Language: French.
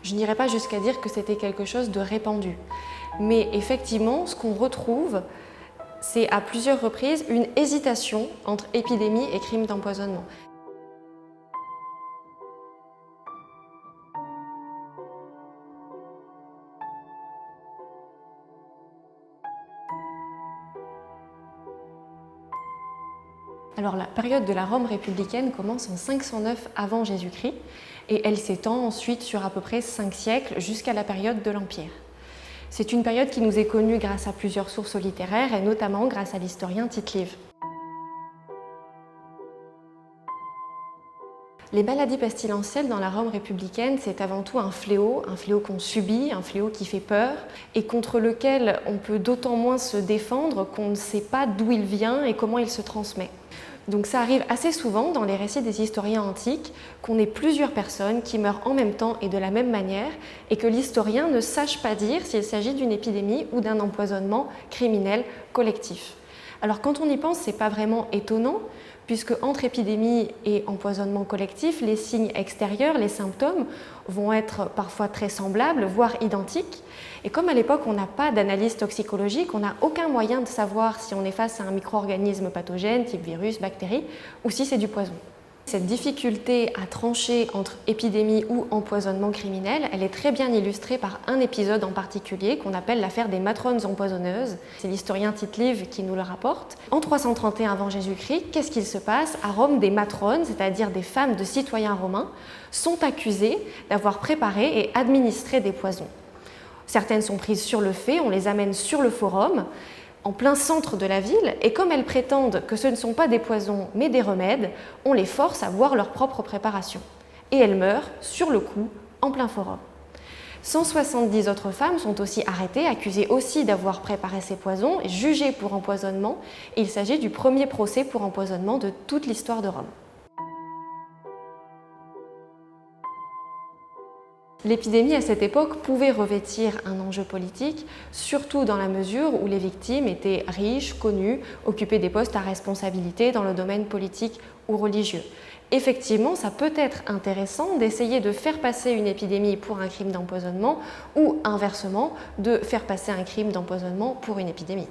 Je n'irai pas jusqu'à dire que c'était quelque chose de répandu. Mais effectivement, ce qu'on retrouve, c'est à plusieurs reprises une hésitation entre épidémie et crime d'empoisonnement. Alors la période de la Rome républicaine commence en 509 avant Jésus-Christ et elle s'étend ensuite sur à peu près 5 siècles jusqu'à la période de l'Empire. C'est une période qui nous est connue grâce à plusieurs sources littéraires et notamment grâce à l'historien Tite-Live. Les maladies pestilentielles dans la Rome républicaine, c'est avant tout un fléau qu'on subit, un fléau qui fait peur et contre lequel on peut d'autant moins se défendre qu'on ne sait pas d'où il vient et comment il se transmet. Donc ça arrive assez souvent dans les récits des historiens antiques qu'on ait plusieurs personnes qui meurent en même temps et de la même manière et que l'historien ne sache pas dire s'il s'agit d'une épidémie ou d'un empoisonnement criminel collectif. Alors quand on y pense, c'est pas vraiment étonnant puisque entre épidémie et empoisonnement collectif, les signes extérieurs, les symptômes vont être parfois très semblables, voire identiques. Et comme à l'époque on n'a pas d'analyse toxicologique, on n'a aucun moyen de savoir si on est face à un micro-organisme pathogène, type virus, bactérie, ou si c'est du poison. Cette difficulté à trancher entre épidémie ou empoisonnement criminel, elle est très bien illustrée par un épisode en particulier qu'on appelle l'affaire des matrones empoisonneuses. C'est l'historien Tite-Live qui nous le rapporte. En 331 avant Jésus-Christ, qu'est-ce qu'il se passe? À Rome, des matrones, c'est-à-dire des femmes de citoyens romains, sont accusées d'avoir préparé et administré des poisons. Certaines sont prises sur le fait, on les amène sur le forum, en plein centre de la ville, et comme elles prétendent que ce ne sont pas des poisons mais des remèdes, on les force à boire leur propre préparation. Et elles meurent sur le coup, en plein forum. 170 autres femmes sont aussi arrêtées, accusées aussi d'avoir préparé ces poisons, et jugées pour empoisonnement, et il s'agit du premier procès pour empoisonnement de toute l'histoire de Rome. L'épidémie à cette époque pouvait revêtir un enjeu politique, surtout dans la mesure où les victimes étaient riches, connues, occupaient des postes à responsabilité dans le domaine politique ou religieux. Effectivement, ça peut être intéressant d'essayer de faire passer une épidémie pour un crime d'empoisonnement ou inversement de faire passer un crime d'empoisonnement pour une épidémie.